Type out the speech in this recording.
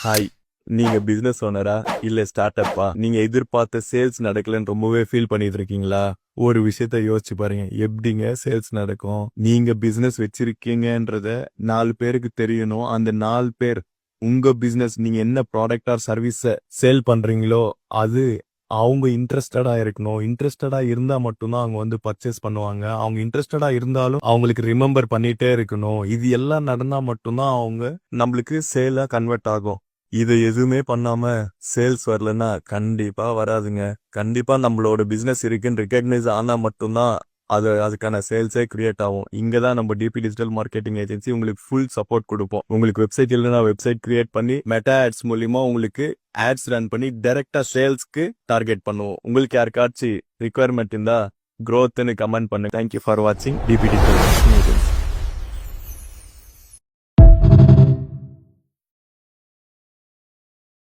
Hi, நீங்க business ஓனரா இல்ல start அப்பா? நீங்க எதிர்பார்த்த சேல்ஸ் நடக்கலன்னு ரொம்பவே ஃபீல் பண்ணிட்டு இருக்கீங்களா? ஒரு விஷயத்த யோசிச்சு பாருங்க. எப்படிங்க சேல்ஸ் நடக்கும்? நீங்க பிசினஸ் வச்சிருக்கீங்கன்றத 4 பேருக்கு தெரியணும். அந்த 4 பேர் உங்க பிசினஸ், நீங்க என்ன ப்ராடக்ட் ஆர் சர்வீஸ சேல் பண்றீங்களோ அது அவங்க இன்ட்ரெஸ்டடா இருக்கணும். இன்ட்ரெஸ்டடா இருந்தா மட்டும்தான் அவங்க வந்து பர்ச்சேஸ் பண்ணுவாங்க. அவங்க இன்ட்ரெஸ்டடா இருந்தாலும் அவங்களுக்கு ரிமெம்பர் பண்ணிட்டே இருக்கணும். இது எல்லாம் நடந்தா மட்டும்தான் அவங்க நம்மளுக்கு சேலா கன்வெர்ட் ஆகும். இது எதுவுமே பண்ணாம சேல்ஸ் வரலன்னா கண்டிப்பா வராதுங்க. கண்டிப்பா நம்மளோட பிசினஸ் இருக்குன்னு ரெகக்னைஸ் ஆனா மட்டும்தான் அதுக்கான சேல்ஸே கிரியேட் ஆகும். இங்கதான் நம்ம டிபி டிஜிட்டல் மார்க்கெட்டிங் ஏஜென்சி உங்களுக்கு ஃபுல் சப்போர்ட் கொடுப்போம். உங்களுக்கு வெப்சைட் இல்லைன்னா வெப்சைட் கிரியேட் பண்ணி மெட்டா ஆட்ஸ் மூலியமா உங்களுக்கு ஆட்ஸ் ரன் பண்ணி டைரக்டா சேல்ஸ்க்கு டார்கெட் பண்ணுவோம். உங்களுக்கு யாருக்காச்சும் ரிக்குவயர்மெண்ட் இருந்தா growthன்னு கமெண்ட் பண்ணுங்க. தேங்க்யூ ஃபார் வாட்சிங் டிபி டிஜிட்டல் மார்க்கெட்டிங் ஏஜென்சி.